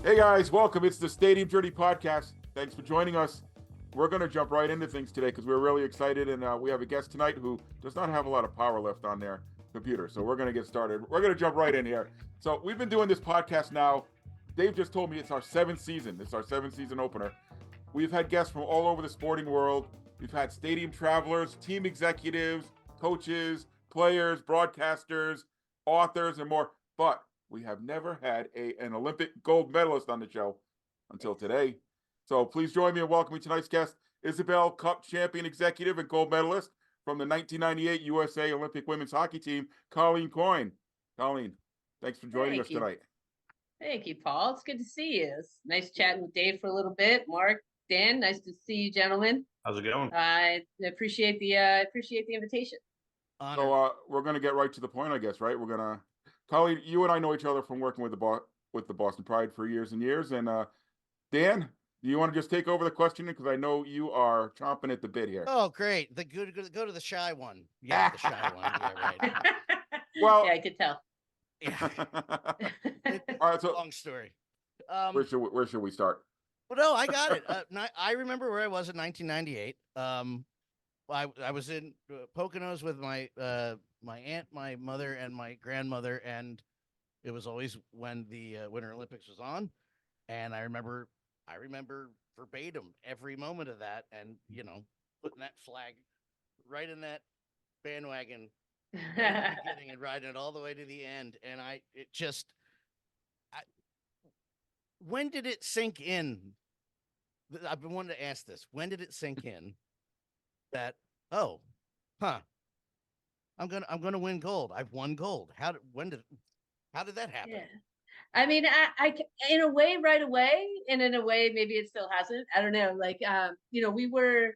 Hey guys, welcome. It's the Stadium Journey podcast. Thanks for joining us. We're going to jump right into things today because we're really excited, and we have a guest tonight who does not have a lot of power left on their computer. So we're going to get started. We're going to jump right in here. So we've been doing this podcast now. Dave just told me it's our seventh season. It's our seventh season opener. We've had guests from all over the sporting world. We've had stadium travelers, team executives, coaches, players, broadcasters, authors, and more. But we have never had an Olympic gold medalist on the show until today. So please join me in welcoming tonight's guest, Isabel Cup champion executive and gold medalist from the 1998 USA Olympic women's hockey team, Colleen Coyne. Colleen, thanks for joining us tonight. Thank you, Paul. It's good to see you. It's nice chatting with Dave for a little bit. Mark, Dan, nice to see you, gentlemen. How's it going? I appreciate the invitation. Honor. So we're going to get right to the point, I guess, right? We're going to, Colleen, you and I know each other from working with the Boston Pride for years and years. And Dan, do you want to just take over the questioning? Because I know you are chomping at the bit here. Oh, great. Go to the shy one. Yeah, the shy one. Yeah, right. Well, yeah, I could tell. Yeah. All right, so long story. Where should we start? Well, no, I got it. I remember where I was in 1998. I was in Poconos with my aunt, my mother, and my grandmother, and it was always when the Winter Olympics was on, and I remember verbatim every moment of that, and putting that flag right in that bandwagon right at the beginning and riding it all the way to the end, and when did it sink in? I've been wanting to ask this. When did it sink in that, I'm gonna win gold? I've won gold. How did that happen? Yeah. I mean, I in a way right away, and in a way maybe it still hasn't. I don't know. Like, we were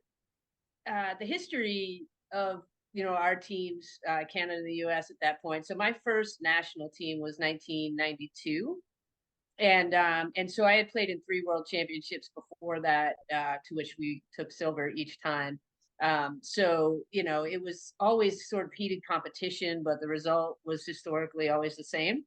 the history of our teams, Canada and the U.S. at that point. So my first national team was 1992. And so I had played in 3 world championships before that, to which we took silver each time. So, it was always sort of heated competition, but the result was historically always the same.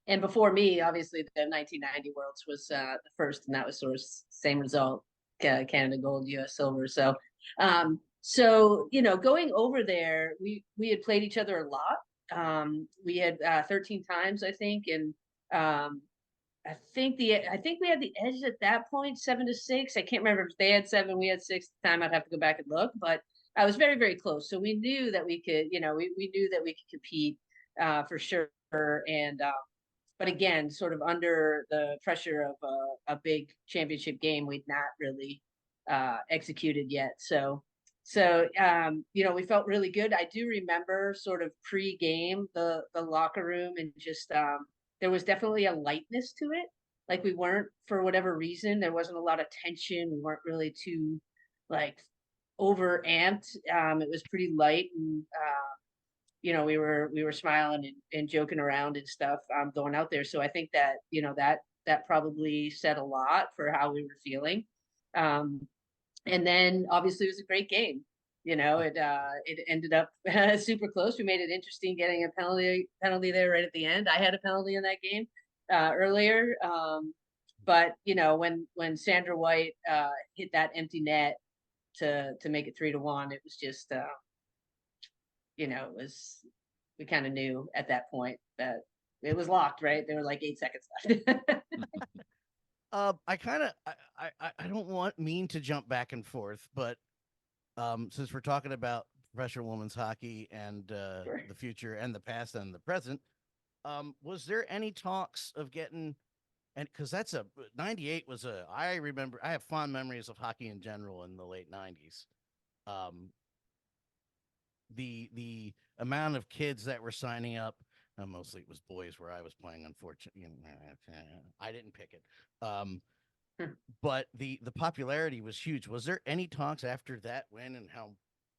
And before me, obviously, the 1990 Worlds was the first, and that was sort of same result, Canada gold, U.S. silver. So, going over there, we had played each other a lot. We had 13 times, I think, and I think we had the edge at that point, 7-6. I can't remember if they had 7, we had 6 at the time. I'd have to go back and look, but I was very, very close. So we knew that we could, we knew that we could compete for sure. And but again, sort of under the pressure of a big championship game, we'd not really executed yet. So we felt really good. I do remember sort of pre-game the locker room, and just there was definitely a lightness to it. Like, we weren't, for whatever reason, there wasn't a lot of tension. We weren't really too over amped. It was pretty light, and we were smiling and joking around and stuff going out there. So I think that that probably said a lot for how we were feeling. And then obviously it was a great game. It ended up super close. We made it interesting getting a penalty there right at the end. I had a penalty in that game earlier. But when Sandra White hit that empty net to make it 3-1, it was just we kind of knew at that point that it was locked, right? There were like 8 seconds left. I don't mean to jump back and forth, but since we're talking about professional women's hockey and Sure. The future and the past and the present, was there any talks of getting, and because 98 was I remember, I have fond memories of hockey in general in the late 90s. The amount of kids that were signing up, mostly it was boys where I was playing, unfortunately. I didn't pick it. But the popularity was huge. Was there any talks after that win, and how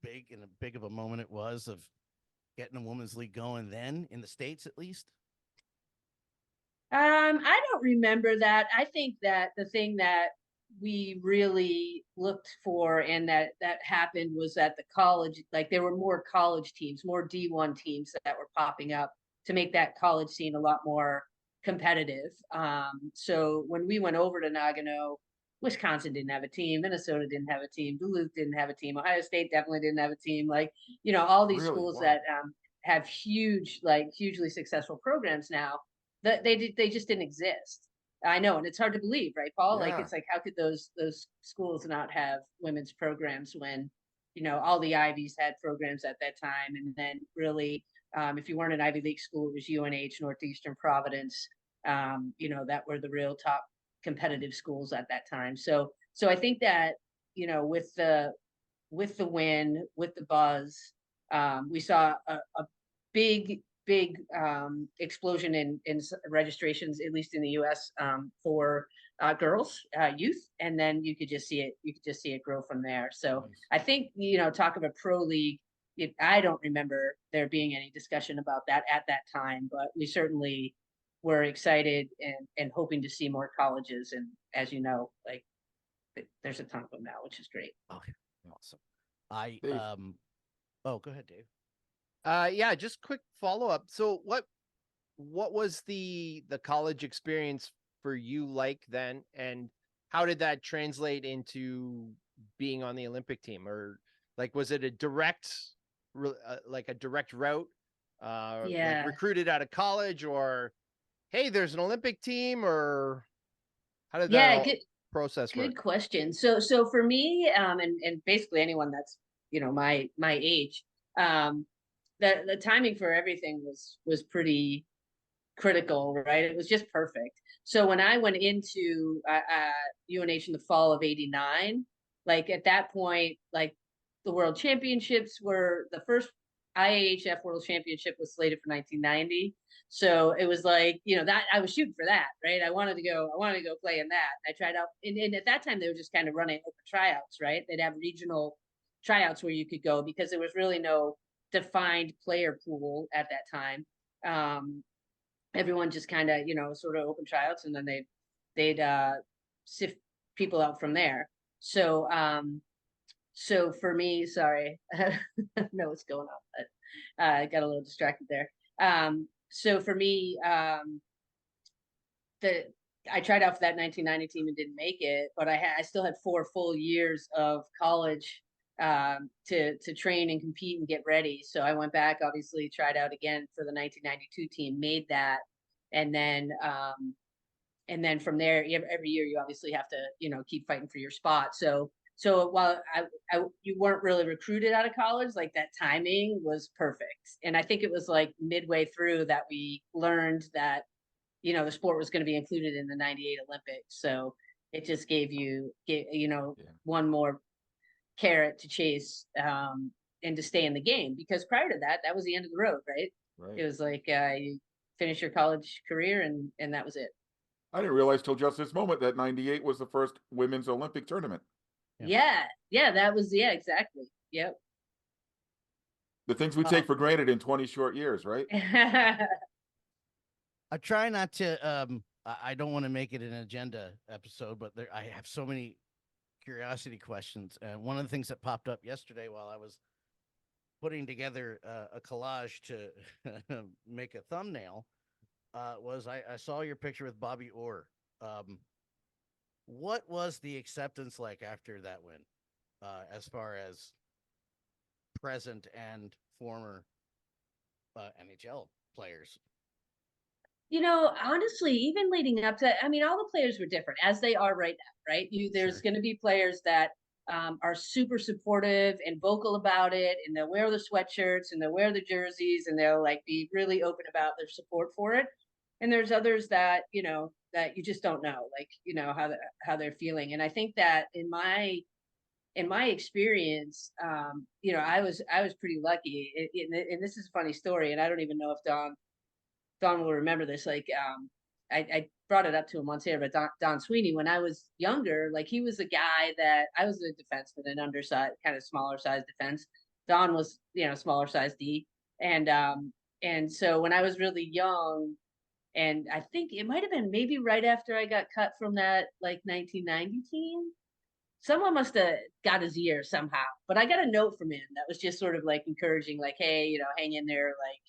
big of a moment it was of getting a women's league going then, in the States at least? I don't remember that. I think that the thing that we really looked for and that happened was at the college, like there were more college teams, more D1 teams that were popping up to make that college scene a lot more competitive. So when we went over to Nagano, Wisconsin didn't have a team, Minnesota didn't have a team, Duluth didn't have a team, Ohio State definitely didn't have a team. Like, all these Really? schools Wow. that have hugely successful programs now, that they just didn't exist. I know, and it's hard to believe, right, Paul? Like, Yeah. it's like, how could those schools not have women's programs when, all the Ivies had programs at that time, and then really, if you weren't an Ivy League school, it was UNH, Northeastern Providence, that were the real top competitive schools at that time. So I think that, with the win, with the buzz, we saw a big explosion in registrations, at least in the U.S., for girls youth, and then you could just see it grow from there. So Nice. I think, talk of a pro league, I don't remember there being any discussion about that at that time, but we certainly were excited and hoping to see more colleges. And as you know, like, there's a ton of them now, which is great. Okay, awesome. Dave. Oh, go ahead, Dave. Yeah, just quick follow-up. So what was the college experience for you like then, and how did that translate into being on the Olympic team? Or like, was it a direct route, like recruited out of college, or hey, there's an Olympic team, or how did that process work? Good question. So for me, and basically anyone that's, my age, the timing for everything was pretty critical, right? It was just perfect. So when I went into UNH in the fall of '89, like, at that point, like, the World Championships were the first IAHF World Championship was slated for 1990. So it was like, that I was shooting for that, right? I wanted to go play in that. I tried out, and at that time they were just kind of running open tryouts, right? They'd have regional tryouts where you could go, because there was really no defined player pool at that time. Everyone just kind of, sort of open tryouts, and then they'd sift people out from there. So so for me, sorry, I don't know what's going on, but I got a little distracted there. So for me, I tried out for that 1990 team and didn't make it, but I still had 4 full years of college to train and compete and get ready. So I went back, obviously tried out again for the 1992 team, made that, and then from there, every year you obviously have to, keep fighting for your spot. So while you weren't really recruited out of college, like, that timing was perfect. And I think it was like midway through that we learned that, the sport was going to be included in the '98 Olympics. So it just gave you, one more carrot to chase, and to stay in the game, because prior to that was the end of the road, right? Right. It was like, you finish your college career, and that was it. I didn't realize till just this moment that '98 was the first women's Olympic tournament. Yeah, that was, exactly. Yep. The things we take for granted in 20 short years, right? I try not to. I don't want to make it an agenda episode, but I have so many curiosity questions. And one of the things that popped up yesterday while I was putting together a collage to make a thumbnail was I saw your picture with Bobby Orr. What was the acceptance like after that win, as far as present and former NHL players? Honestly, even leading up to, I mean, all the players were different, as they are right now, right? There's going to be players that are super supportive and vocal about it, and they'll wear the sweatshirts and they'll wear the jerseys, and they'll, like, be really open about their support for it. And there's others that, that you just don't know, like, how they're feeling. And I think that in my experience, I was pretty lucky. And this is a funny story, and I don't even know if Don will remember this. Like, I brought it up to him once here, but Don Sweeney, when I was younger, like, he was a guy that I was a defenseman, an undersized, kind of smaller size defense. Don was, smaller size D. And so when I was really young, and I think it might have been maybe right after I got cut from that, like, 1990 team, someone must have got his ear somehow. But I got a note from him that was just sort of like encouraging, like, hey, hang in there, like,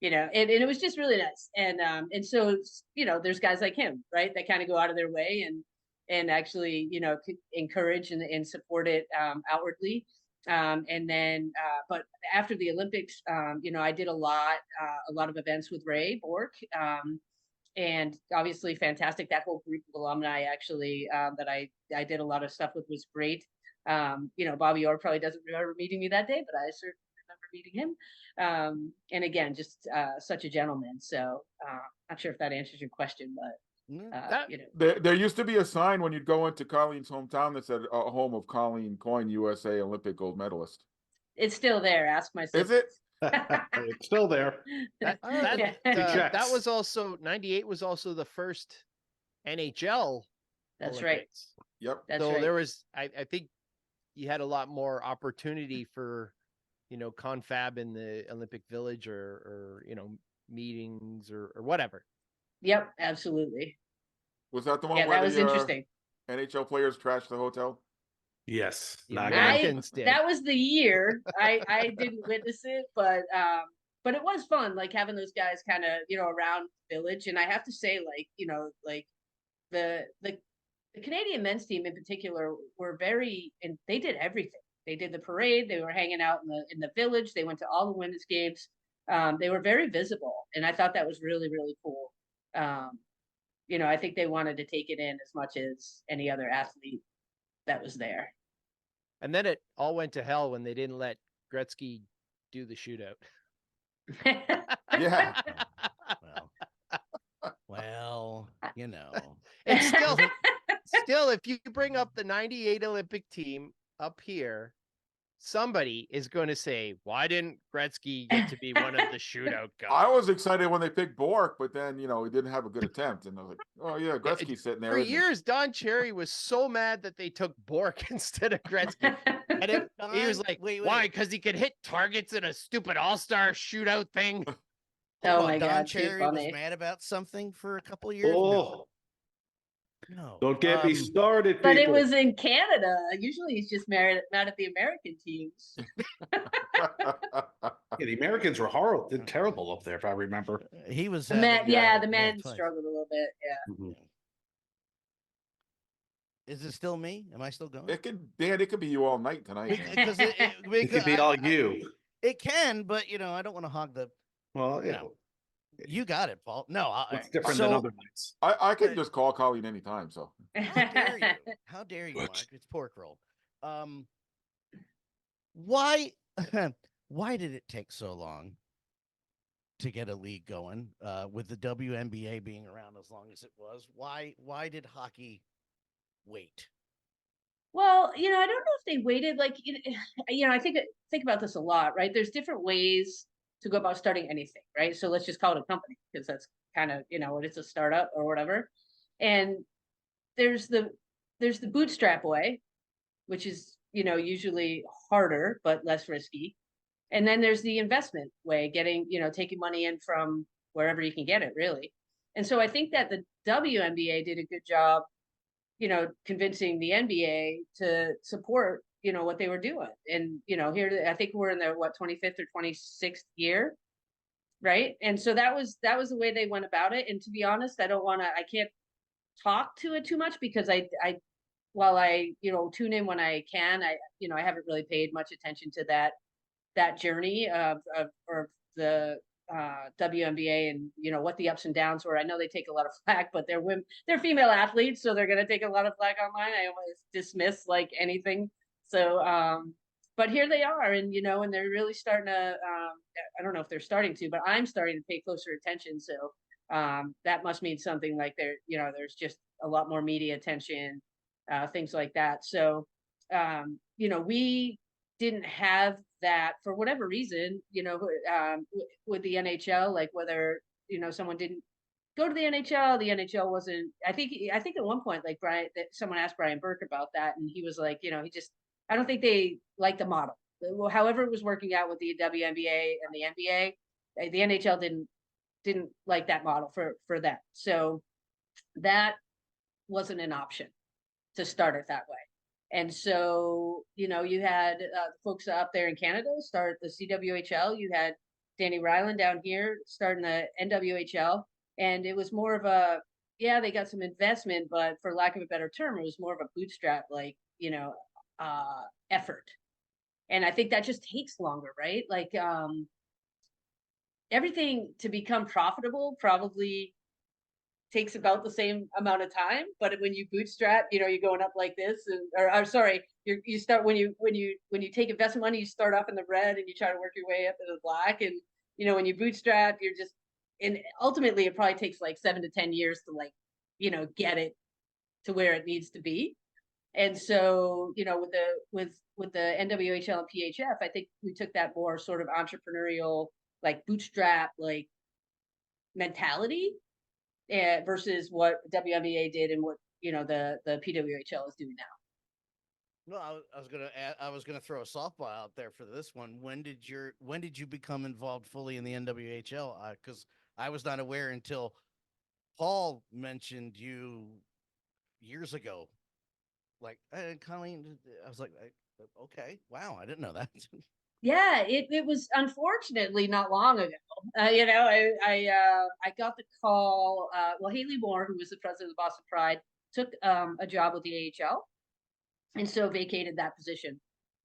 and it was just really nice. And so, there's guys like him, right, that kind of go out of their way and actually, encourage and support it outwardly. And then, but after the Olympics, I did a lot of events with Ray Bork, and obviously fantastic. That whole group of alumni actually that I did a lot of stuff with was great. Bobby Orr probably doesn't remember meeting me that day, but I certainly remember meeting him. And again, just such a gentleman. So not sure if that answers your question, but There used to be a sign when you'd go into Colleen's hometown that said home of Colleen Coyne, USA Olympic gold medalist. It's still there. Ask my sister. Is it? It's still there. That was also 98 was also the first NHL. That's Olympics. right. Yep. That's so right. there was, I think you had a lot more opportunity for, confab in the Olympic Village or meetings or whatever. Yep, absolutely. Was that the one Yeah, where that was interesting. NHL players trashed the hotel? Yes. The Nagano. Americans did. That was the year. I didn't witness it, but it was fun, like having those guys kind of, around the village. And I have to say, like the Canadian men's team in particular were and they did everything. They did the parade. They were hanging out in the village. They went to all the women's games. They were very visible, and I thought that was really, really cool. I think they wanted to take it in as much as any other athlete that was there. And then it all went to hell when they didn't let Gretzky do the shootout. Yeah. Well, And still, if you bring up the 98 Olympic team up here, somebody is going to say, why didn't Gretzky get to be one of the shootout guys? I was excited when they picked Bork, but then, he didn't have a good attempt. And I was like, oh, yeah, Gretzky's sitting there. For isn't he? years, Don Cherry was so mad that they took Bork instead of Gretzky. And he was like, why? Because he could hit targets in a stupid all-star shootout thing. Oh my Don God, too Cherry funny. was mad about something for a couple of years. Oh, No. don't get me started, But it people. was in Canada. Usually he's just mad at the American teams. Yeah, the Americans were horrible, terrible up there, if I remember. He was The men, having, the men twice. struggled a little bit. Yeah. Mhm. Is it still me? Am I still going? it could be you all night tonight. Because It could be all you. It can, but I don't want to hog the. Well, yeah. No. You got it, Paul. No, It's different than other nights. I can just call Colleen anytime. So How dare you? How dare you, Mark? It's pork roll. Why why did it take so long to get a league going? With the WNBA being around as long as it was, why did hockey wait? Well, I don't know if they waited. Like, I think about this a lot, right? There's different ways to go about starting anything, right? So let's just call it a company because that's kind of, what it's a startup or whatever. And there's the bootstrap way, which is, usually harder but less risky. And then there's the investment way, getting, taking money in from wherever you can get it, really. And so I think that the WNBA did a good job, convincing the NBA to support, what they were doing. And, here, I think we're in their 25th or 26th year. Right. And so that was the way they went about it. And to be honest, I can't talk to it too much because while I, tune in when I can, I haven't really paid much attention to that journey of the WNBA and what the ups and downs were. I know they take a lot of flack, but they're female athletes, so they're going to take a lot of flack online. I always dismiss like anything. So, but here they are, and and they're really starting to. I don't know if they're starting to, but I'm starting to pay closer attention. So that must mean something. Like there's just a lot more media attention, things like that. So we didn't have that for whatever reason. With the NHL, like whether someone didn't go to the NHL wasn't. I think at one point, like someone asked Brian Burke about that, and he was like, I don't think they liked the model. However, it was working out with the WNBA and the NBA, the NHL didn't like that model for them. So that wasn't an option to start it that way. And so, you had folks up there in Canada start the CWHL. You had Danny Ryland down here starting the NWHL, and it was more of a, yeah, they got some investment, but for lack of a better term, it was more of a bootstrap, like, effort. And I think that just takes longer, right? Like, everything to become profitable probably takes about the same amount of time, but when you bootstrap, you're going up like this, and or I'm sorry, you start when you take investment money, you start off in the red and you try to work your way up to the black, and when you bootstrap, you're just, and ultimately it probably takes like 7 to 10 years to, like, get it to where it needs to be. And so, with the NWHL and PHF, I think we took that more sort of entrepreneurial, like bootstrap, like mentality, versus what WNBA did and what the PWHL is doing now. No, I was gonna throw a softball out there for this one. When did you become involved fully in the NWHL? Because I was not aware until Paul mentioned you years ago. Like, Colleen, I was like, okay, wow, I didn't know that. Yeah, it was unfortunately not long ago. I got the call. Well, Haley Moore, who was the president of the Boston Pride, took a job with the AHL, and so vacated that position.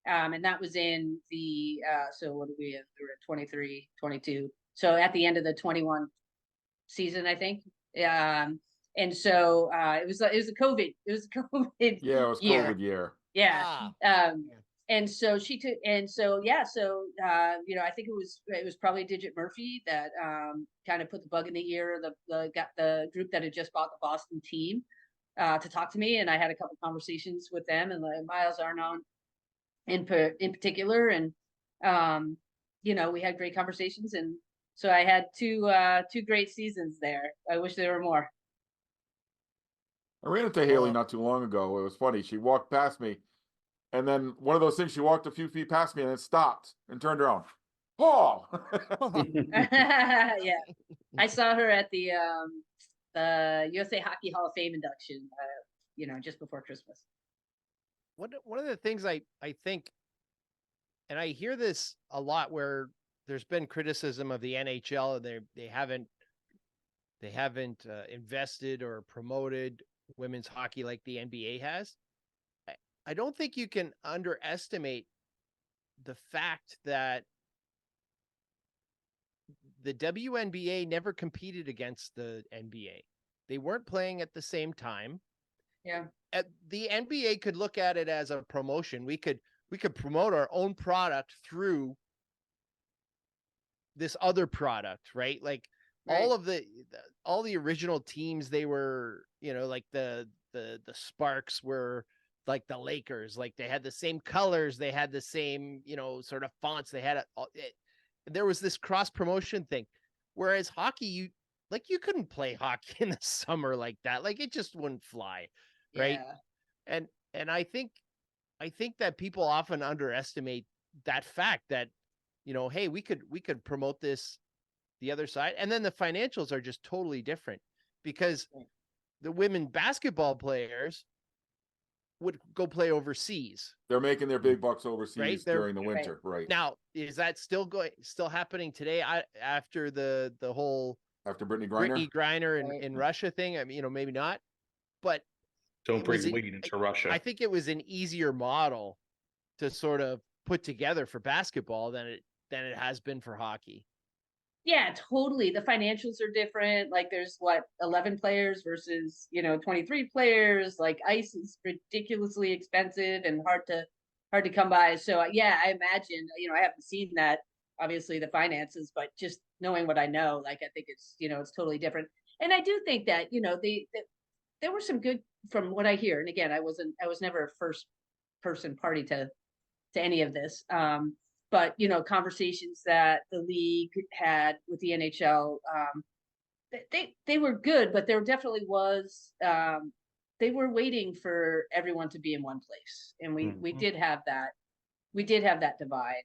And that was in the so what did we were at 23, 22. So at the end of the 21 season, I think. And so it was a COVID. It was a COVID. Yeah, it was year. COVID year. Yeah. And so she took, and so yeah, so I think it was probably Digit Murphy that kind of put the bug in the ear of the group that had just bought the Boston team to talk to me, and I had a couple conversations with them, and Miles Arnon in particular, and we had great conversations, and so I had two great seasons there. I wish there were more. I ran into Haley not too long ago. It was funny. She walked past me, and then one of those things, she walked a few feet past me and then stopped and turned around. Paul! Yeah. I saw her at the USA Hockey Hall of Fame induction, just before Christmas. One of the things I think, and I hear this a lot, where there's been criticism of the NHL, and they haven't invested or promoted women's hockey like the NBA has. I don't think you can underestimate the fact that the WNBA never competed against the NBA. They weren't playing at the same time. Yeah. The NBA could look at it as a promotion. We could promote our own product through this other product, right? Like, right. all the original teams, they were, like the Sparks were like the Lakers, like they had the same colors, they had the same, sort of fonts, they had there was this cross promotion thing. Whereas hockey, you couldn't play hockey in the summer like that. Like, it just wouldn't fly. Right. Yeah. And I think that people often underestimate that fact that, hey, we could promote this the other side. And then the financials are just totally different, because the women basketball players would go play overseas. They're making their big bucks overseas, right? During the winter. Right. Now, is that still happening today after the whole after Brittany Griner in Russia thing? I mean, maybe not, but don't bring weed into Russia. I think it was an easier model to sort of put together for basketball than it has been for hockey. Yeah, totally. The financials are different. Like, there's 11 players versus 23 players. Like, ice is ridiculously expensive and hard to come by. So yeah, I imagine, I haven't seen that, obviously, the finances, but just knowing what I know, like, I think it's it's totally different. And I do think that there were some good, from what I hear, and again, I was never a first person party to any of this. But conversations that the league had with the NHL, they were good, but there definitely was, they were waiting for everyone to be in one place, and we did have that. We did have that divide,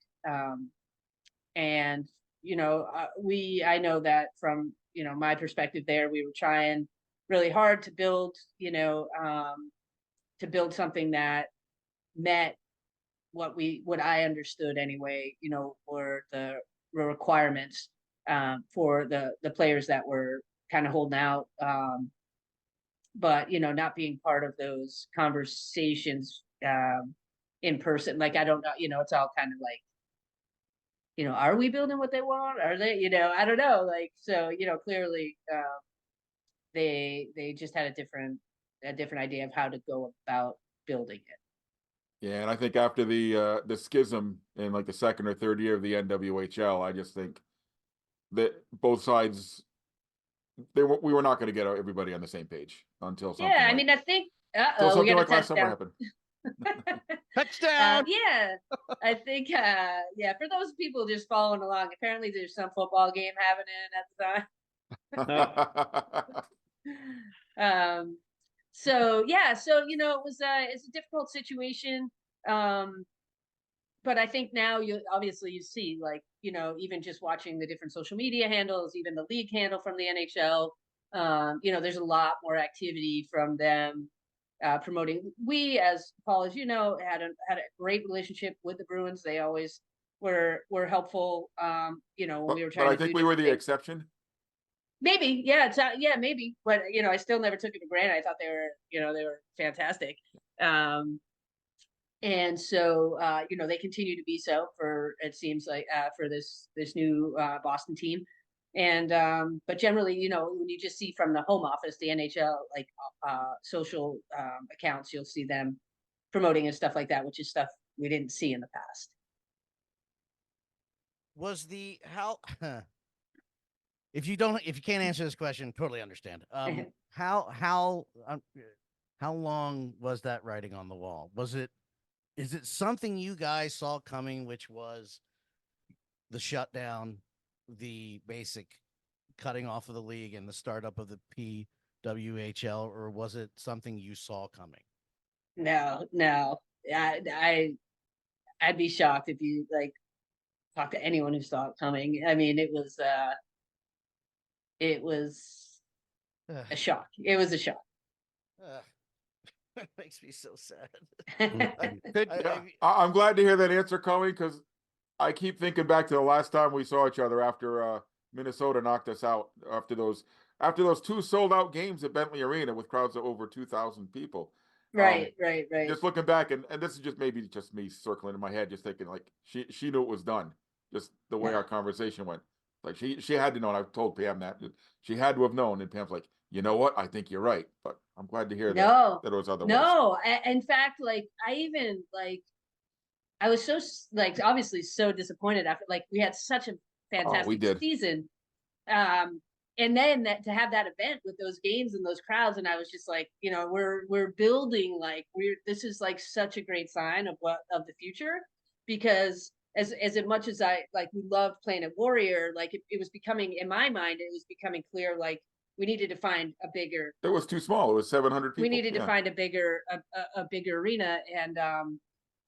and I know that from my perspective there, we were trying really hard to build something that met what I understood anyway, were the requirements for the players that were kind of holding out. But not being part of those conversations in person, like I don't know, it's all kind of like, are we building what they want? Are they, I don't know, like so, clearly they just had a different idea of how to go about building it. Yeah, and I think after the schism in like the second or third year of the NWHL, I just think that both sides we were not going to get everybody on the same page until something. Yeah, I like, mean, I think until we something got like a last summer touchdown. happened. Touchdown. Yeah, I think yeah, for those people just following along, apparently there's some football game happening at the time. So yeah, so it was it's a difficult situation. But I think now you see, like, even just watching the different social media handles, even the league handle from the NHL, there's a lot more activity from them promoting. We, as Paul, as had a great relationship with the Bruins. They always were helpful. When we were trying. But I think we were the exception. Maybe, yeah, yeah, maybe, but I still never took it for granted. I thought they were fantastic. And so, they continue to be so for, it seems like, for this new Boston team. And, but generally, when you just see from the home office, the NHL, like social accounts, you'll see them promoting and stuff like that, which is stuff we didn't see in the past. Was if you can't answer this question, totally understand. How long was that writing on the wall? Is it something you guys saw coming, which was the shutdown, the basic cutting off of the league and the startup of the PWHL, or was it something you saw coming? No. I'd be shocked if you talk to anyone who saw it coming. I mean, it was a shock. It was a shock. That makes me so sad. I'm glad to hear that answer, Cohen, because I keep thinking back to the last time we saw each other after Minnesota knocked us out after those 2 sold out games at Bentley Arena with crowds of over 2,000 people. Right. Just looking back, and this is just maybe just me circling in my head, just thinking like she knew it was done. Just the way our conversation went. Like she had to know, and I've told Pam that she had to have known, and Pam's like, you know what? I think you're right, but I'm glad to hear that it was otherwise. No, in fact, I was so obviously so disappointed after we had such a fantastic season, and then to have that event with those games and those crowds, and I was just like, we're building this is such a great sign of the future, because as much as I we loved playing at Warrior, it was becoming, in my mind, it was becoming clear we needed to find a bigger. It was too small. It was 700 people. We needed to find a bigger arena,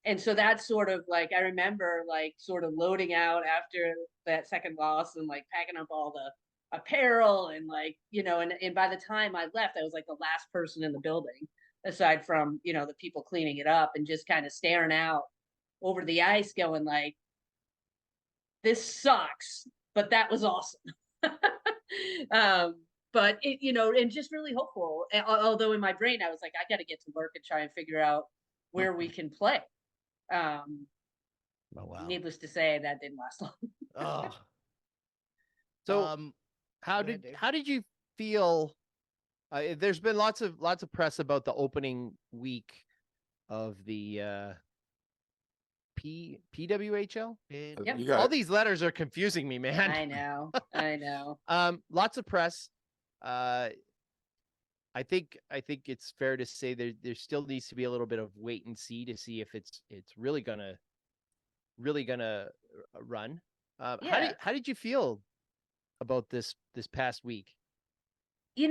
and so that's sort of I remember sort of loading out after that second loss and packing up all the apparel and and by the time I left, I was the last person in the building aside from the people cleaning it up, and just kind of staring out over the ice, going this sucks, but that was awesome. But it, and just really hopeful. Although in my brain, I was I got to get to work and try and figure out where we can play. Oh, wow. Needless to say, that didn't last long. Oh. So, how did you feel? There's been lots of press about the opening week of the PWHL. Yep. All these letters are confusing me, man. I know. Lots of press. I think it's fair to say there still needs to be a little bit of wait and see to see if it's really gonna run. How did you feel about this past week? It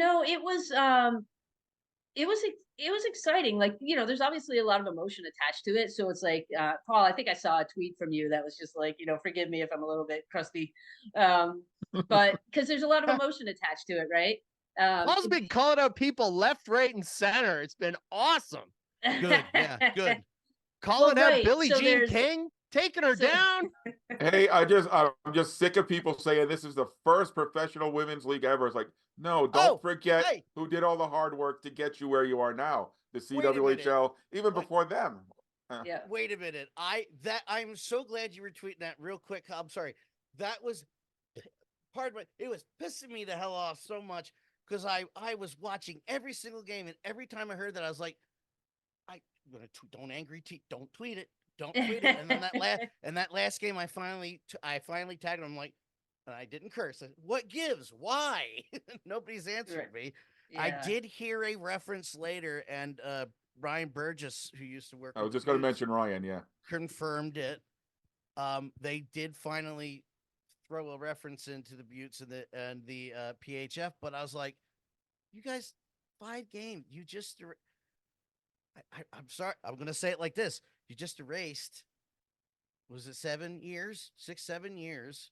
was exciting. There's obviously a lot of emotion attached to it. So it's Paul, I think I saw a tweet from you that was just forgive me if I'm a little bit crusty. But because there's a lot of emotion attached to it, right? Paul's been calling out people left, right, and center. It's been awesome. Good. Yeah, good. Calling out Billie Jean King, taking her So- down. Hey, I'm just sick of people saying this is the first professional women's league ever. It's like, no, don't Oh, forget hey. who did all the hard work to get you where you are now. The Wait a minute. CWHL, even Wait. before them. Yeah. Wait a minute. I'm so glad you were tweeting that real quick. I'm sorry. That was pardon me. It was pissing me the hell off so much because I was watching every single game, and every time I heard that, I was like, I'm gonna don't tweet it. Don't tweet it. And then that last game, I finally tagged him. I'm like, and I didn't curse. I said, what gives? Why? Nobody's answered me. I Yeah. did hear a reference later, and Ryan Burgess, who used to work I was with just the going to Utes, mention Ryan, yeah. confirmed it. They did finally throw a reference into the Buttes and the PHF, but I was like, you guys, 5 games. You just I'm sorry. I'm going to say it like this. You just erased, was it 7 years, 6, 7 years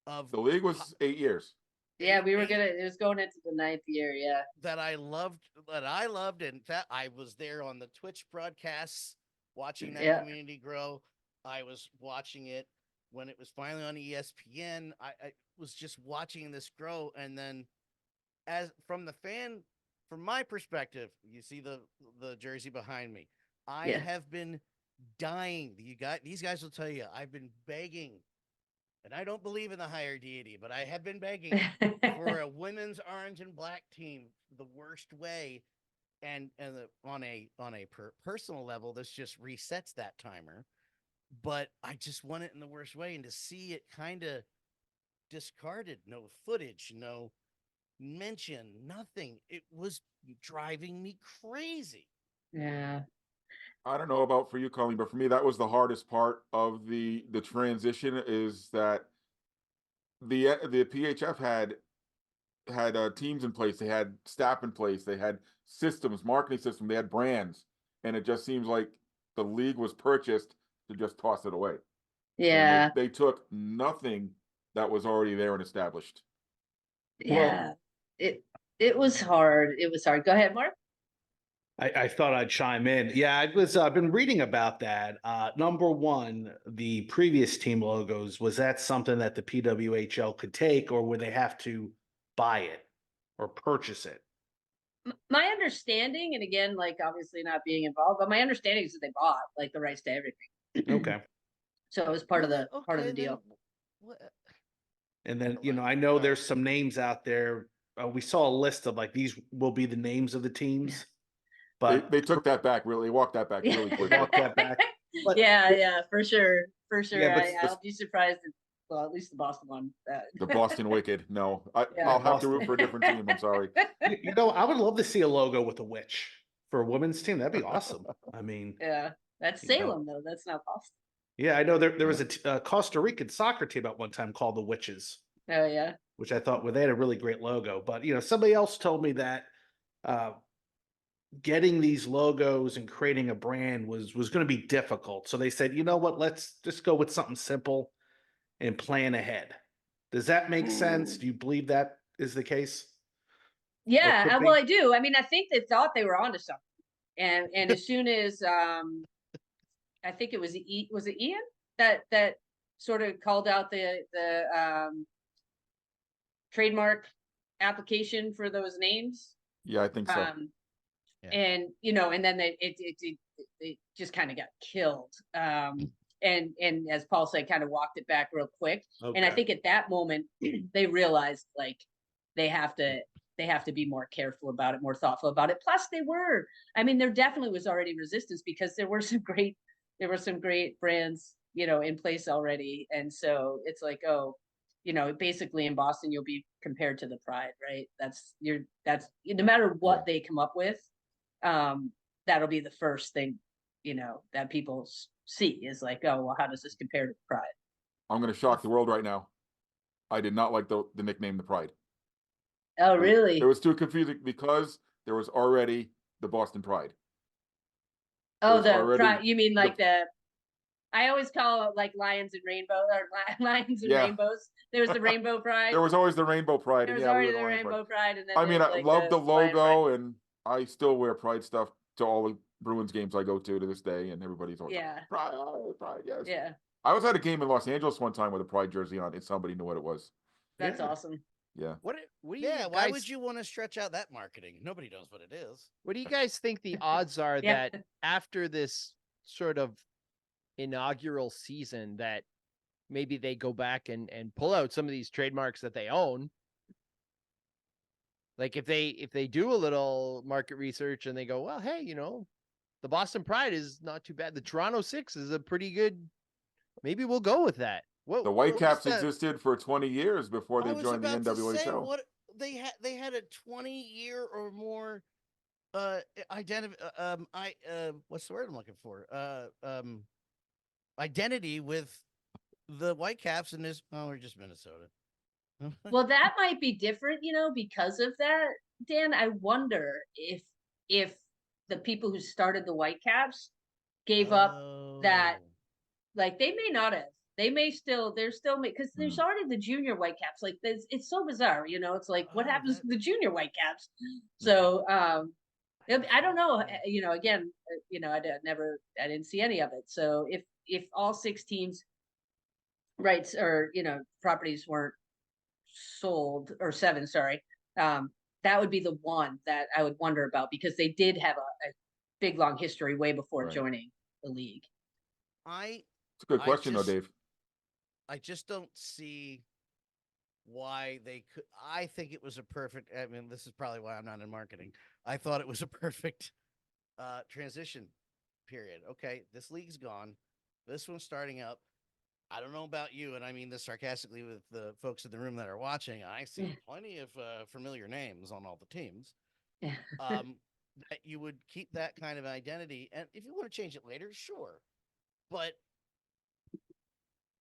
of The league was 8 years. Yeah, we were eight it was going into the 9th year. Yeah. that I loved. In fact, I was there on the Twitch broadcasts watching that Yeah. community grow. I was watching it when it was finally on ESPN. I was just watching this grow. And then from my perspective, you see the jersey behind me. I Yeah. have been dying. These guys will tell you, I've been begging, and I don't believe in the higher deity, but I have been begging for a women's orange and black team the worst way. And on a personal level, this just resets that timer. But I just want it in the worst way, and to see it kind of discarded, no footage, no mention, nothing. It was driving me crazy. Yeah. I don't know about for you, Colleen, but for me, that was the hardest part of the transition is that the PHF had teams in place, they had staff in place, they had systems, marketing system, they had brands, and it just seems like the league was purchased to just toss it away. Yeah. And they took nothing that was already there and established. Yeah. It was hard. It was hard. Go ahead, Mark. I thought I'd chime in. Yeah, I've been reading about that. Number one, the previous team logos, was that something that the PWHL could take, or would they have to buy it or purchase it? My understanding, and again, like obviously not being involved, but my understanding is that they bought like the rights to everything. Okay. So it was part of Well, the okay, deal. And then, I know there's some names out there. We saw a list of like, these will be the names of the teams, but They took that back really, walked that back really quickly. walk that back. But- Yeah, for sure. Yeah, but I'll be surprised if, well, at least the Boston one. The Boston Wicked, no. Yeah. I'll have to root for a different team, I'm sorry. I would love to see a logo with a witch for a women's team. That'd be awesome. I mean, Yeah, that's You know. Salem though. That's not Boston. yeah, I know there was a Costa Rican soccer team at one time called the Witches, Oh yeah. which I thought, well, they had a really great logo. But somebody else told me that getting these logos and creating a brand was going to be difficult. So they said, you know what, let's just go with something simple and plan ahead. Does that make sense? Do you believe that is the case? Yeah, could well, be. I do. I mean, I think they thought they were onto something, and as soon as I think it was was it Ian that sort of called out the trademark application for those names. Yeah, I think so. Yeah. And and then it just kind of got killed. And as Paul said, kind of walked it back real quick. And I Okay. think at that moment they realized like they have to be more careful about it, more thoughtful about it. Plus they were. I mean, there definitely was already resistance because there were some great brands, in place already. And so it's like, oh, basically in Boston you'll be compared to the Pride, right? That's no matter what they come up with, that'll be the first thing, that people see is like, oh, well, how does this compare to Pride? I'm going to shock the world right now. I did not like the nickname the Pride. Oh, really? It was too confusing because there was already the Boston Pride. Oh, was the already Pride. You mean like I always call it like Lions and Rainbow or Lions and Yeah. Rainbows. There was the Rainbow Pride. There was always the Rainbow Pride. There And was yeah, we already were the the Lions Rainbow Pride, and then I mean, there's, I like, love the Lion Pride. logo, and I still wear Pride stuff to all the Bruins games I go to this day, and everybody's always Yeah. like, Pride, yes. Yeah. I was at a game in Los Angeles one time with a Pride jersey on, and somebody knew what it was. That's Yeah. awesome. Yeah. What do you Yeah, why guys, would you want to stretch out that marketing? Nobody knows what it is. what do you guys think the odds are Yeah. that after this sort of inaugural season that maybe they go back and pull out some of these trademarks that they own? Like if they do a little market research and they go, well, hey, the Boston Pride is not too bad. The Toronto Six is a pretty good. Maybe we'll go with that. What The what was Whitecaps the- existed for 20 years before I they was joined the about to say NWHL. what they had a 20-year or more identity what's the word I'm looking for? Identity with the Whitecaps and this we're just Minnesota. Well, that might be different, because of that, Dan. I wonder if the people who started the Whitecaps gave up that, Oh. like they may not have. They may still, they're still because there's already the junior Whitecaps. Like it's so bizarre, it's like what Oh, happens that- to the junior Whitecaps? So I don't know. Again, I didn't see any of it. So if all 6 teams rights or properties weren't sold, or 7, sorry, that would be the one that I would wonder about, because they did have a big long history way before Right. joining the league. It's a good I question, just- though, Dave. I just don't see why they could. I think it was a perfect. I mean, this is probably why I'm not in marketing. I thought it was a perfect transition period. Okay, this league's gone. This one's starting up. I don't know about you, and I mean this sarcastically with the folks in the room that are watching. I see plenty of familiar names on all the teams. Yeah. That you would keep that kind of identity, and if you want to change it later, sure. But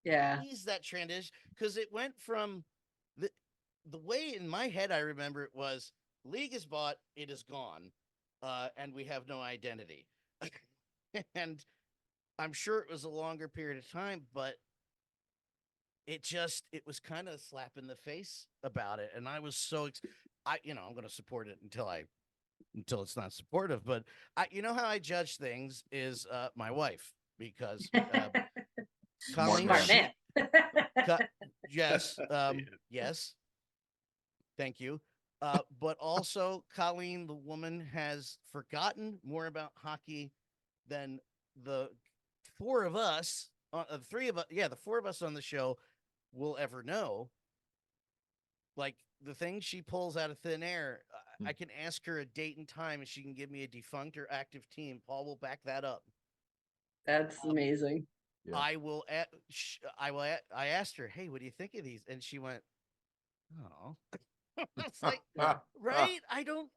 Yeah. ease that transition, because it went from the way in my head I remember it was league is bought, it is gone, and we have no identity. And I'm sure it was a longer period of time, but it was kind of a slap in the face about it, and I was so I'm going to support it until it's not supportive. But how I judge things is my wife, because Colleen, Smart man. yes, yes, thank you. But also, Colleen, the woman, has forgotten more about hockey than the 4 of us, the 3 of us, the 4 of us on the show will ever know. Like the things she pulls out of thin air, I can ask her a date and time, and she can give me a defunct or active team. Paul will back that up. That's amazing. Yeah. I asked her, hey, what do you think of these? And she went, oh. It's like, right? I don't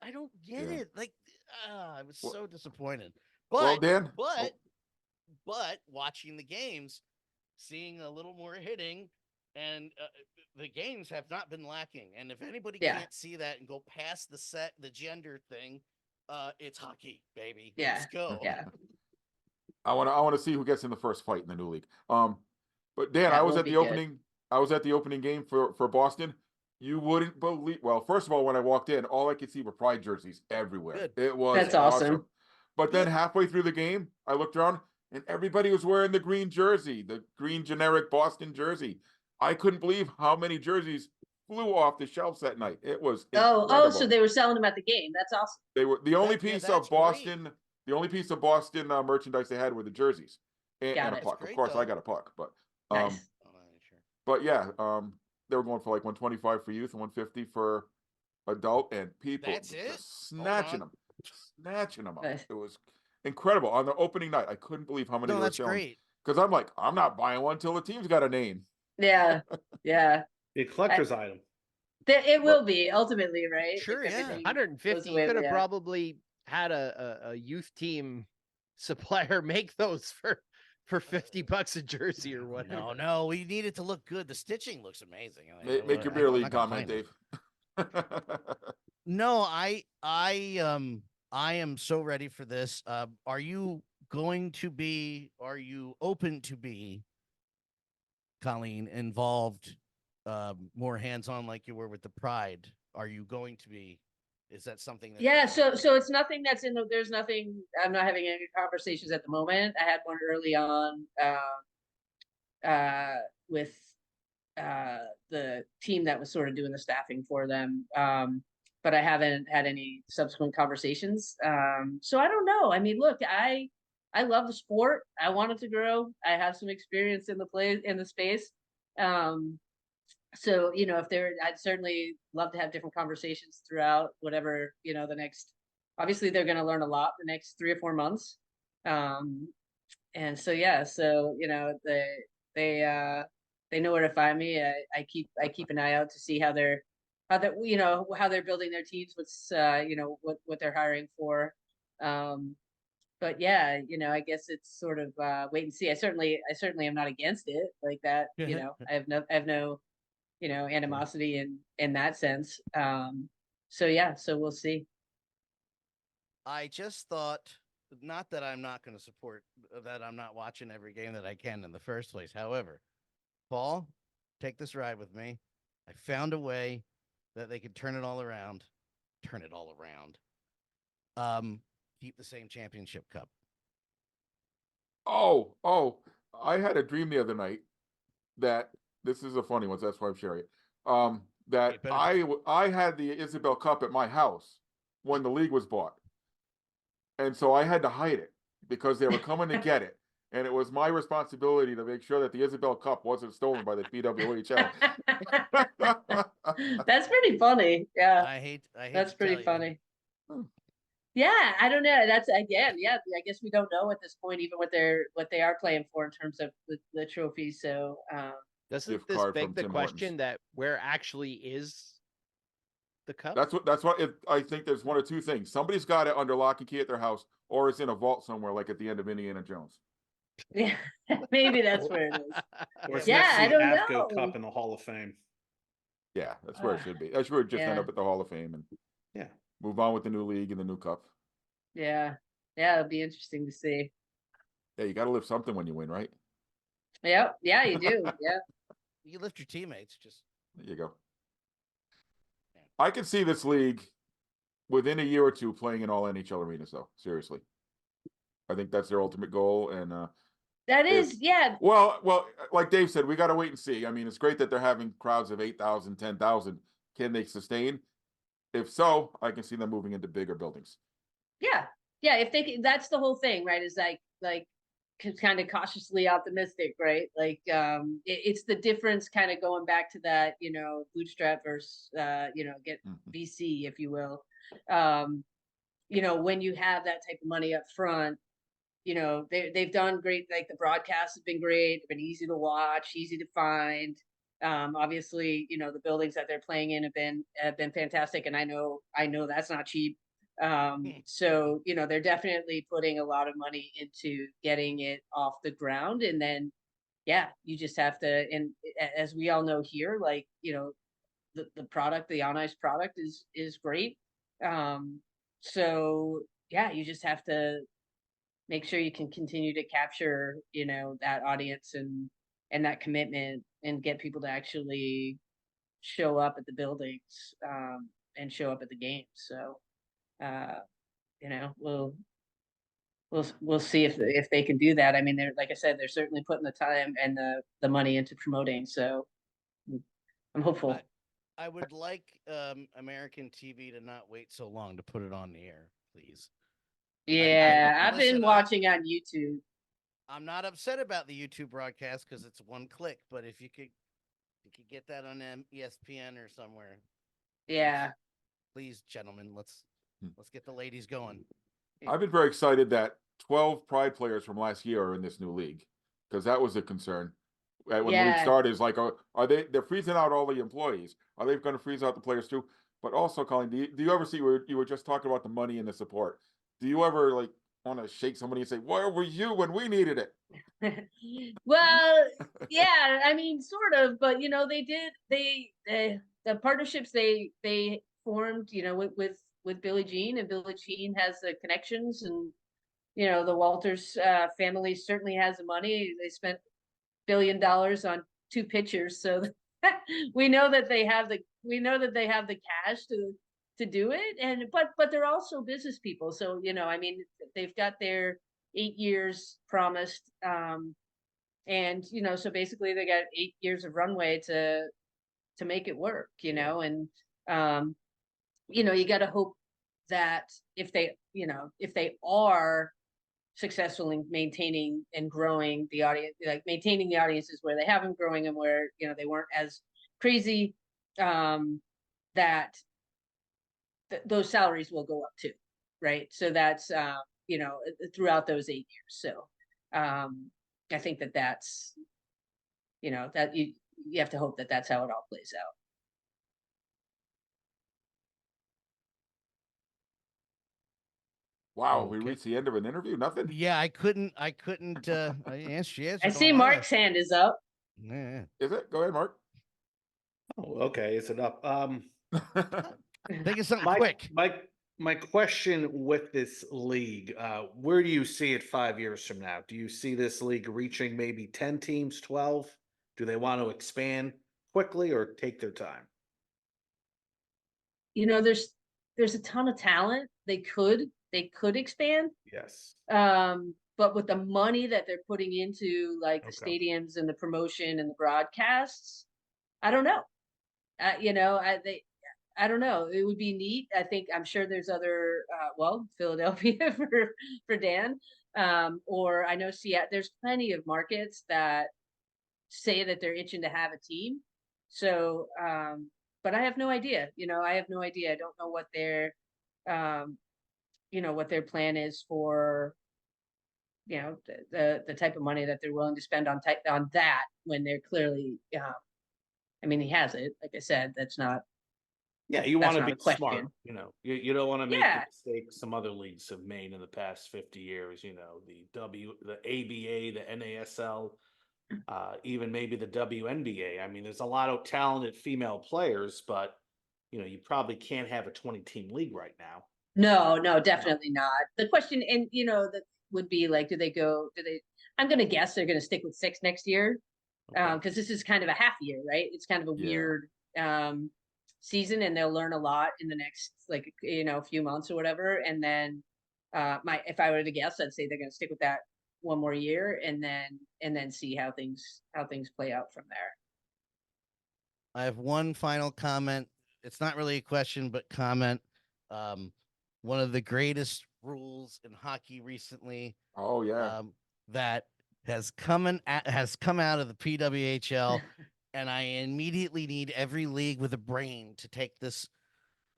get Yeah. it. Like, I was Well- so disappointed. Well, But Dan. but watching the games, seeing a little more hitting, and the games have not been lacking. And if anybody Yeah. can't see that and go past the gender thing, it's hockey, baby. Yeah. Let's go. Yeah. I want to see who gets in the first fight in the new league. But Dan, That I was will at be the good. opening. I was at the opening game for Boston. You wouldn't believe. Well, first of all, when I walked in, all I could see were Pride jerseys everywhere. Good. It was That's awesome. But then Good. halfway through the game, I looked around and everybody was wearing the green jersey, the green generic Boston jersey. I couldn't believe how many jerseys flew off the shelves that night. It was incredible. So they were selling them at the game. That's awesome. They were the only That- yeah, piece that's of Boston. The only piece of Boston merchandise they had were the jerseys and Got a it. puck. That's Of course, great, I though. got a puck, but Nice. Oh, sure. but yeah, they were going for like 125 for youth and 150 for adult, and people That's it? just snatching on. them up. Nice. It was incredible on the opening night. I couldn't believe how many No, they were that's selling. great. Because I'm like, I'm not buying one till the team's got a name. Yeah. Yeah. A collector's item. It will be ultimately, right? Sure, If yeah. everything goes 150. the You way could have they are. probably had a youth team supplier make those for $50 a jersey or whatever. No, we need it to look good. The stitching looks amazing. Make your beer league comment, Dave. No, I am so ready for this. Are you open to be, Colleen, involved more hands-on like you were with the Pride? Are you going to be? Is that something that Yeah, so it's nothing that's there's nothing, I'm not having any conversations at the moment. I had one early on with the team that was sort of doing the staffing for them. But I haven't had any subsequent conversations. So I don't know. I mean, look, I love the sport. I want it to grow. I have some experience in the space. So, I'd certainly love to have different conversations throughout whatever, the next, obviously they're going to learn a lot the next 3 or 4 months. And so, yeah, so, they know where to find me. I keep an eye out to see how they're building their teams, what they're hiring for. But yeah, I guess it's sort of wait and see. I certainly am not against it like that. I have no animosity in that sense. So yeah, so we'll see. I just thought, not that I'm not going to support, that I'm not watching every game that I can in the first place. However, Paul, take this ride with me. I found a way that they could turn it all around. Keep the same championship cup. Oh, I had a dream the other night that this is a funny one, so that's why I'm sharing it. That It better I had the Isabel Cup at my house when the league was bought. And so I had to hide it because they were coming to get it. And it was my responsibility to make sure that the Isabel Cup wasn't stolen by the PWHL. That's pretty funny. Yeah, I hate that's to pretty tell funny. You. Yeah, I don't know. That's again, yeah. I guess we don't know at this point even what they are playing for in terms of the trophies. So Doesn't Gift this card beg from the Tim question Hortons. that where actually is the cup? That's what I think there's one or two things. Somebody's got it under lock and key at their house, or it's in a vault somewhere, like at the end of Indiana Jones. yeah, maybe that's where it is. Or it's Yeah, next to I the don't Avco know. Cup in the Hall of Fame. Yeah, that's where it should be. That should just end Yeah. up at the Hall of Fame and Yeah. move on with the new league and the new cup. Yeah, it'll be interesting to see. Yeah, you got to live something when you win, right? Yep, yeah, you do. Yeah. You lift your teammates. Just There you go. I can see this league within a year or two playing in all NHL arenas, though. Seriously, I think that's their ultimate goal. And That if- is, yeah. well, like Dave said, we got to wait and see. I mean, it's great that they're having crowds of 8,000, 10,000. Can they sustain? If so, I can see them moving into bigger buildings. Yeah, if they that's the whole thing, right? Is like kind of cautiously optimistic, right? Like it's the difference kind of going back to that, bootstrap versus get VC, if you will. When you have that type of money up front, they've done great. Like the broadcasts have been great, they've been easy to watch, easy to find. Obviously, the buildings that they're playing in have been fantastic, and I know that's not cheap. So they're definitely putting a lot of money into getting it off the ground, and then you just have to, and as we all know here, like the product, the on ice product is great. So you just have to make sure you can continue to capture that audience and that commitment and get people to actually show up at the buildings and show up at the games. So we'll see if they can do that. I mean, they're, like I said, they're certainly putting the time and the money into promoting. So I'm hopeful. I would like American TV to not wait so long to put it on the air, please. Yeah, I've listen, been watching on YouTube. I'm not upset about the YouTube broadcast because it's one click, but if you could get that on ESPN or somewhere. Yeah. Please, gentlemen, let's get the ladies going. I've been very excited that 12 Pride players from last year are in this new league, because that was a concern. When the league started, it's like, are they're freezing out all the employees? Are they going to freeze out the players too? But also, Colleen, do you ever see where you were just talking about the money and the support? Do you ever like want to shake somebody and say, "Where were you when we needed it?" Well, yeah, I mean, sort of, but the partnerships they formed, with Billie Jean, and Billie Jean has the connections, and the Walters family certainly has the money. They spent $1 billion on 2 pitchers, so we know that they have the cash to do it, and but they're also business people, so I mean, they've got their 8 years promised. And, so basically they got 8 years of runway to make it work, and, you got to hope that if they are successful in maintaining and growing the audience, like maintaining the audiences where they have them, growing them where, they weren't as crazy, that those salaries will go up too. Right. So that's, throughout those 8 years. So, I think that's, that you have to hope that that's how it all plays out. Wow, we Okay. reached the end of an interview. Nothing. Yeah, I couldn't answer. She answered I see all Mark's hand is up. Yeah. Is it? Go ahead, Mark. Oh, okay. Is it up? Think of something My, quick. my question with this league, where do you see it 5 years from now? Do you see this league reaching maybe 10 teams, 12? Do they want to expand quickly or take their time? There's a ton of talent. They could expand. Yes. But with the money that they're putting into like the Okay. stadiums and the promotion and the broadcasts, I don't know. I don't know. It would be neat. I'm sure there's other, Philadelphia for Dan, or I know Seattle. There's plenty of markets that say that they're itching to have a team. So, but I have no idea. I have no idea. I don't know what what their plan is for, the type of money that they're willing to spend on that when they're clearly, he has it. Like I said, that's not. Yeah, you That's want to not be a question. smart. You don't want to make the Yeah. mistakes some other leagues have made in the past 50 years. The the ABA, the NASL, even maybe the WNBA. I mean, there's a lot of talented female players, but you probably can't have a 20-team league right now. No, definitely not. The question, and that would be like, I'm going to guess they're going to stick with 6 next year. Okay. Because this is kind of a half year, right? It's kind of a Yeah. weird season, and they'll learn a lot in the next few months or whatever. And then if I were to guess, I'd say they're going to stick with that one more year, and then see how things play out from there. I have one final comment. It's not really a question, but comment. One of the greatest rules in hockey recently. Oh yeah. That has come out of the PWHL, and I immediately need every league with a brain to take this.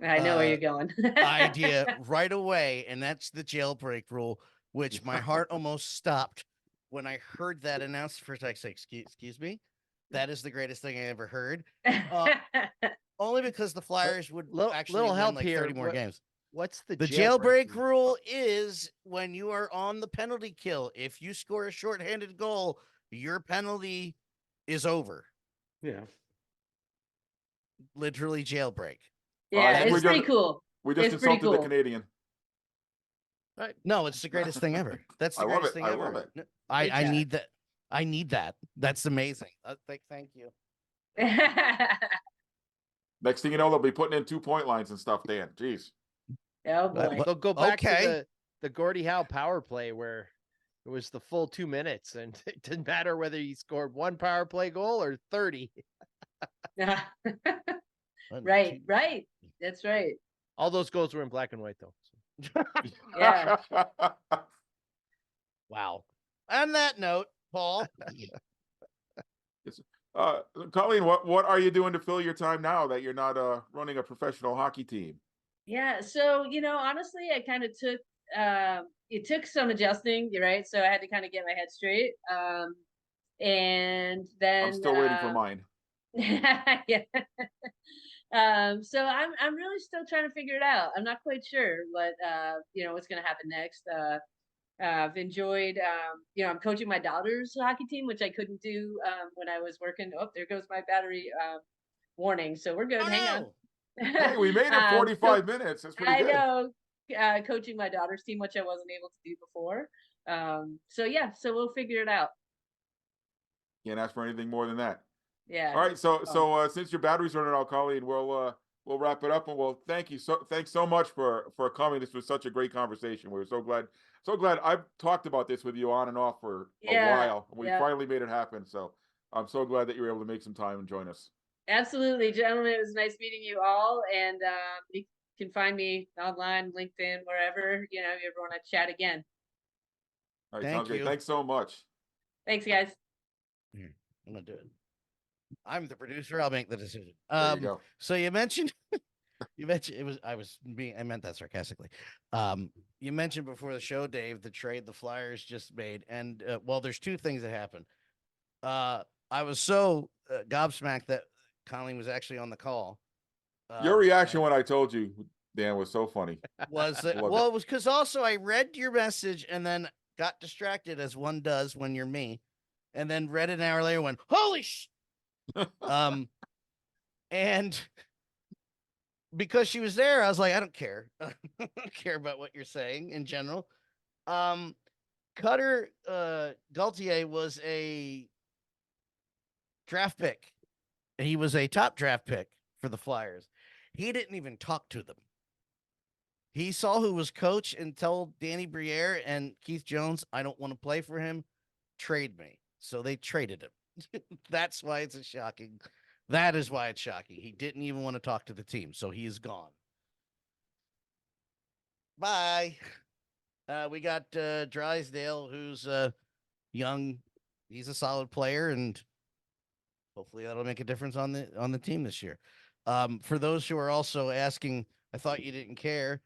I know where you're going. idea right away, and that's the jailbreak rule, which my heart almost stopped when I heard that announced. First, I say, "Excuse me, that is the greatest thing I ever heard." Only because the Flyers would actually little win help like here. 30 more games. What's the jailbreak rule? Is when you are on the penalty kill, if you score a shorthanded goal, your penalty is over. Yeah. Literally jailbreak. Yeah, it's pretty cool. We just It's pretty insulted the cool. Canadian. Right. No, it's the greatest thing ever. That's the I love greatest it. thing I ever. love it. No, I Exactly. need that. I need that. That's amazing. Thank you. Next thing you know, they'll be putting in 2-point lines and stuff, Dan. Jeez. Oh boy. They'll go back Okay. to the Gordie Howe power play where it was the full 2 minutes, and it didn't matter whether you scored 1 power play goal or 30. Right. That's right. All those goals were in black and white, though. Yeah. Wow. On that note, Paul. Colleen, what are you doing to fill your time now that you're not running a professional hockey team? Yeah. So, honestly, I kind of took, it took some adjusting, right? So I had to kind of get my head straight. And then I'm still waiting for mine. Yeah. So I'm really still trying to figure it out. I'm not quite sure what's going to happen next. I've enjoyed, I'm coaching my daughter's hockey team, which I couldn't do when I was working. Oh, there goes my battery warning. So we're good. Hang on. Hey, we made it 45 minutes. That's pretty good. I know. Coaching my daughter's team, which I wasn't able to do before. So we'll figure it out. Can't ask for anything more than that. Yeah. All right. So since your battery's running out, Colleen, we'll we'll wrap it up, and thanks so much for coming. This was such a great conversation. We were so glad. I've talked about this with you on and off for a while. We finally made it happen. So I'm so glad that you were able to make some time and join us. Absolutely, gentlemen. It was nice meeting you all, and you can find me online, LinkedIn, wherever, if you ever want to chat again. All right, Thank sounds great. you. Thanks so much. Thanks, guys. Here, I'm gonna do it. I'm the producer. I'll make the decision. There you go. So you mentioned I meant that sarcastically. You mentioned before the show, Dave, the trade the Flyers just made, and well, there's two things that happened. I was so gobsmacked that Colleen was actually on the call. Your reaction when I told you, Dan, was so funny. Was it was because also I read your message and then got distracted, as one does when you're me, and then read it an hour later, went, holy sh. And because she was there, I was like, I don't care. I don't care about what you're saying in general. Cutter Gaultier was a draft pick. He was a top draft pick for the Flyers. He didn't even talk to them. He saw who was coach and told Danny Briere and Keith Jones, I don't want to play for him. Trade me. So they traded him. That's why it's shocking. That is why it's shocking. He didn't even want to talk to the team. So he is gone. Bye. We got Drysdale, who's young. He's a solid player, and hopefully that'll make a difference on the team this year. For those who are also asking, I thought you didn't care.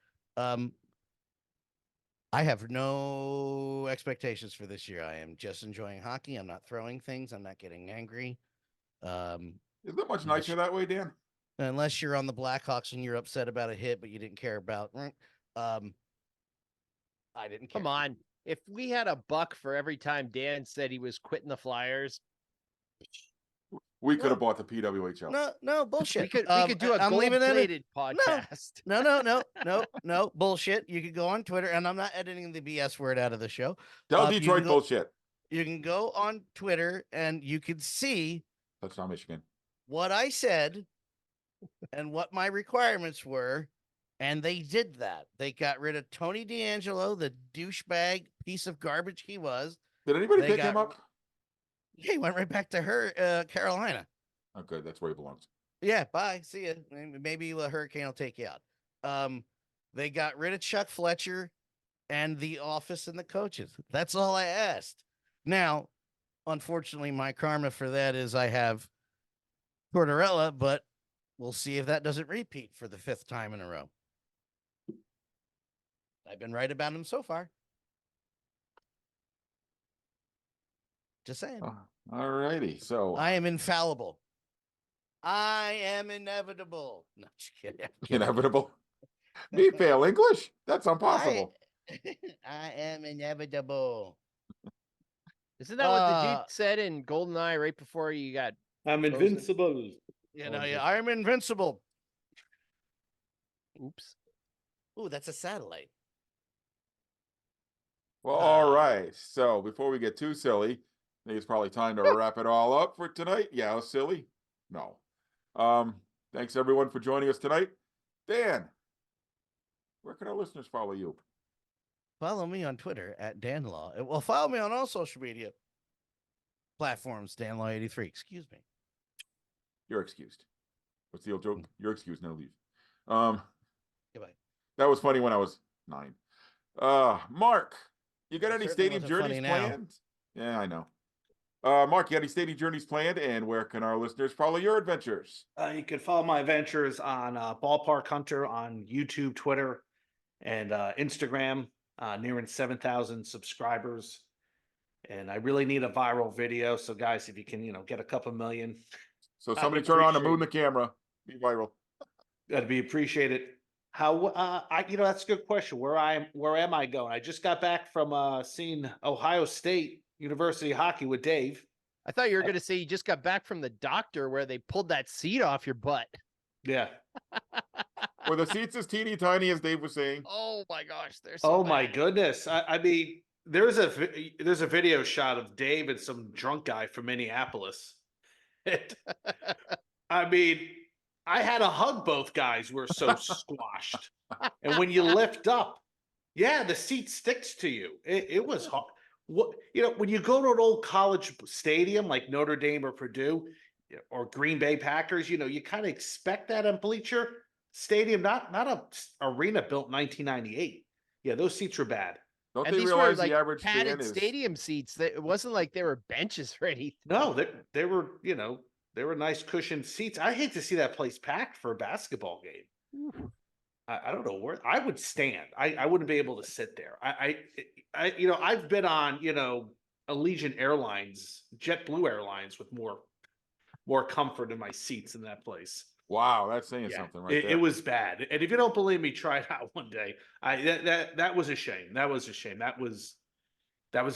I have no expectations for this year. I am just enjoying hockey. I'm not throwing things. I'm not getting angry. Isn't it much nicer that way, Dan? Unless you're on the Blackhawks and you're upset about a hit, but you didn't care about. I didn't care. Come on. If we had a buck for every time Dan said he was quitting the Flyers, we could have bought the PWHL. No, bullshit. we could do a gold-plated podcast. No, bullshit. You could go on Twitter, and I'm not editing the BS word out of the show. Tell Detroit bullshit. You can go on Twitter, and you can see Touchdown Michigan. What I said and what my requirements were, and they did that. They got rid of Tony D'Angelo, the douchebag piece of garbage he was. Did anybody pick him up? He went right back to her, Carolina. Oh, good. That's where he belongs. Yeah, bye. See ya. Maybe the hurricane will take you out. They got rid of Chuck Fletcher and the office and the coaches. That's all I asked. Now, unfortunately, my karma for that is I have Tortorella, but we'll see if that doesn't repeat for the 5th time in a row. I've been right about him so far. Just saying. All righty. So I am infallible. I am inevitable. No, just kidding. Inevitable. Me fail English? That's impossible. I am inevitable. Isn't that what the dude said in GoldenEye right before you got? I'm invincible. I am invincible. Oops. Ooh, that's a satellite. Well, all right. So before we get too silly, I think it's probably time to wrap it all up for tonight. Yeah, how silly? No. Thanks everyone for joining us tonight. Dan, where can our listeners follow you? Follow me on Twitter at DanLaw. Well, follow me on all social media platforms, DanLaw83. Excuse me. You're excused. What's the old joke? You're excused. Now leave. Goodbye. That was funny when I was 9. Mark, you got any certainly stadium wasn't journeys funny now. planned? Yeah, I know. Mark, you got any stadium journeys planned, and where can our listeners follow your adventures? You can follow my adventures on Ballpark Hunter on YouTube, Twitter, and Instagram. Nearing 7,000 subscribers, and I really need a viral video. So, guys, if you can, get a couple million, So somebody turn on and move the camera. Be viral. that'd be appreciated. How that's a good question. Where am I going? I just got back from seeing Ohio State University hockey with Dave. I thought you were going to say you just got back from the doctor where they pulled that seat off your butt. Yeah. Were the seats as teeny tiny as Dave was saying? Oh my gosh, they're so My bad. goodness. I mean, there's a video shot of Dave and some drunk guy from Minneapolis. I mean, I had to hug both guys. We're so squashed. And when you lift up, yeah, the seat sticks to you. It was hard. What, when you go to an old college stadium like Notre Dame or Purdue or Green Bay Packers, you kind of expect that in bleacher stadium, not a arena built 1998. Yeah, those seats were bad. Don't And they these were realize like the average fan padded is stadium seats. That it wasn't like they were benches or anything. No, they were, they were nice cushioned seats. I hate to see that place packed for a basketball game. I don't know where I would stand. I wouldn't be able to sit there. I've been on, Allegiant Airlines, JetBlue Airlines with more comfort in my seats in that place. wow, that's saying Yeah, something right there. it was bad. And if you don't believe me, try it out one day. That was a shame. That was a shame. That was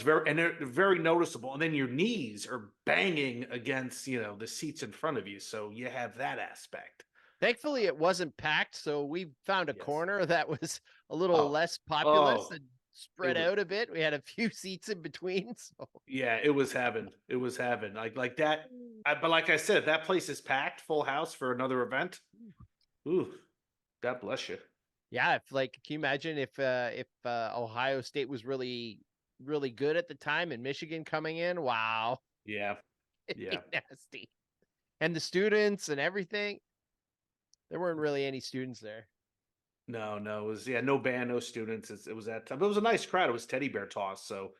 very noticeable. And then your knees are banging against, the seats in front of you. So you have that aspect. Thankfully, it wasn't packed, so we found a Yes. corner that was a little Oh. less populous Oh. and spread was- out a bit. We had a few seats in between. So Yeah, it was heaven. It was heaven. Like that. But like I said, that place is packed, full house for another event. Ooh, God bless you. yeah, can you imagine if Ohio State was really, really good at the time and Michigan coming in? Wow. Yeah. It'd be Yeah. nasty. And the students and everything. There weren't really any students there. No, it was no band, no students. It was that time. But it was a nice crowd. It was teddy bear toss. So,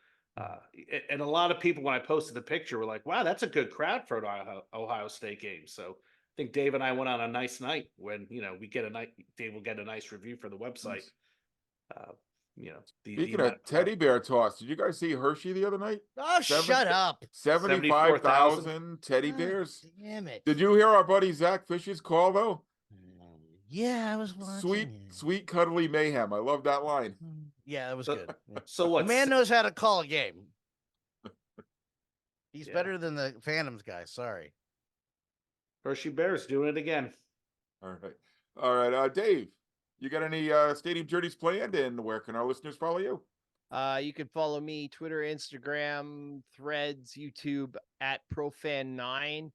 and a lot of people when I posted the picture were like, "Wow, that's a good crowd for an Ohio State game." So, I think Dave and I went on a nice night when Dave will get a nice review for the website. Speaking of teddy bear toss, did you guys see Hershey the other night? Oh, shut up. 75,000 teddy God bears. damn it. Did you hear our buddy Zach Fish's call though? Yeah, I was watching it. Sweet cuddly mayhem. I love that line. Yeah, that was good. So what? The man knows how to call a game. He's Yeah. better than the Phantoms guy. Sorry. Hershey Bears doing it again. All right. Dave, you got any stadium journeys planned, and where can our listeners follow you? You can follow me Twitter, Instagram, Threads, YouTube at Profan9.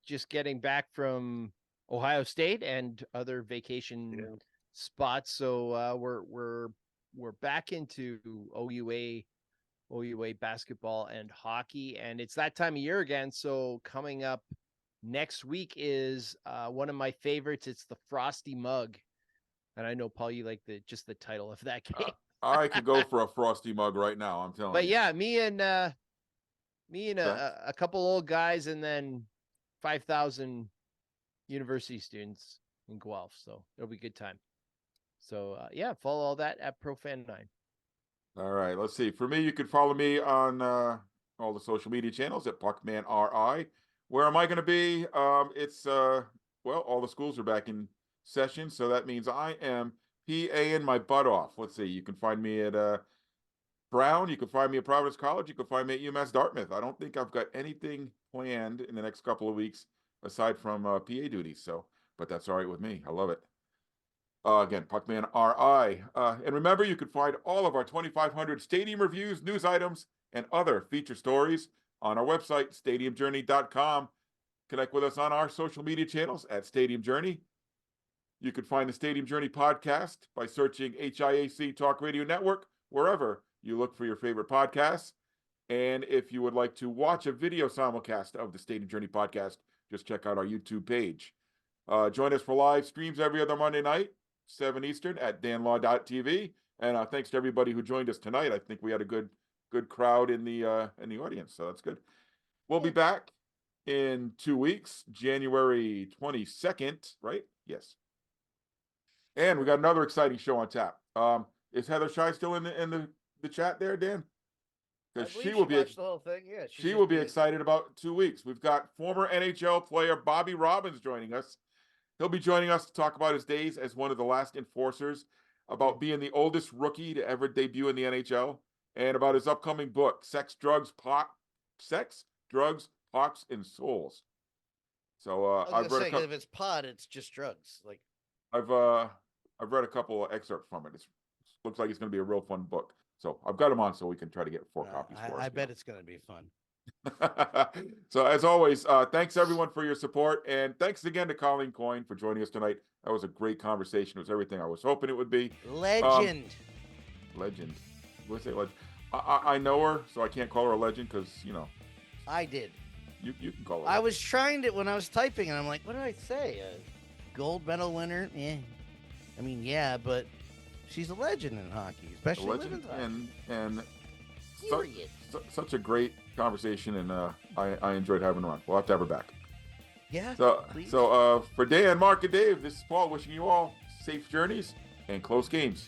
Just getting back from Ohio State and other vacation spots, so we're back into OUA basketball and hockey, and it's that time of year again. So coming up next week is one of my favorites. It's the Frosty Mug, and I know Paul, you like the title of that game. I could go for a Frosty mug right now. I'm telling But you. yeah, me and a couple old guys, and then 5,000 university students in Guelph. So it'll be a good time. So yeah, follow all that at Profan9. All right, let's see. For me, you can follow me on all the social media channels at PuckmanRI. Where am I going to be? It's all the schools are back in session, so that means I am PAing my butt off. Let's see. You can find me at Brown. You can find me at Providence College. You can find me at UMass Dartmouth. I don't think I've got anything planned in the next couple of weeks aside from PA duties. So, but that's all right with me. I love it. Again, Puckman RI. And remember, you can find all of our 2,500 stadium reviews, news items, and other feature stories on our website, stadiumjourney.com. Connect with us on our social media channels at Stadium Journey. You can find the Stadium Journey podcast by searching HIAC Talk Radio Network, wherever you look for your favorite podcasts. And if you would like to watch a video simulcast of the Stadium Journey podcast, just check out our YouTube page. Join us for live streams every other Monday night, 7 Eastern at danlaw.tv. And thanks to everybody who joined us tonight. I think we had a good crowd in the audience, so that's good. We'll be back in 2 weeks, January 22nd, right? Yes. And we got another exciting show on tap. Is Heather Shy still in the chat there, Dan? Because she will be the whole thing. Yeah, she will be excited about 2 weeks. We've got former NHL player Bobby Robbins joining us. He'll be joining us to talk about his days as one of the last enforcers, about being the oldest rookie to ever debut in the NHL, and about his upcoming book, Sex, Drugs, Pox, and Souls. So I've read if it's pot, it's just drugs. Like I've read a couple of excerpts from it. It looks like it's going to be a real fun book. So I've got them on so we can try to get 4 copies for us. I bet it's going to be fun. So as always, thanks everyone for your support, and thanks again to Colleen Coyne for joining us tonight. That was a great conversation. It was everything I was hoping it would be. Legend. Legend. We'll say legend. I know her, so I can't call her a legend because I did. you can call her. I was trying to when I was typing, and I'm like, what did I say? A gold medal winner? Yeah. I mean, yeah, but she's a legend in hockey, a especially legend, women's hockey. and Period. such a great conversation, and I enjoyed having her on. We'll have to have her back. Yeah. So please. for Dan, Mark, and Dave, this is Paul wishing you all safe journeys and close games.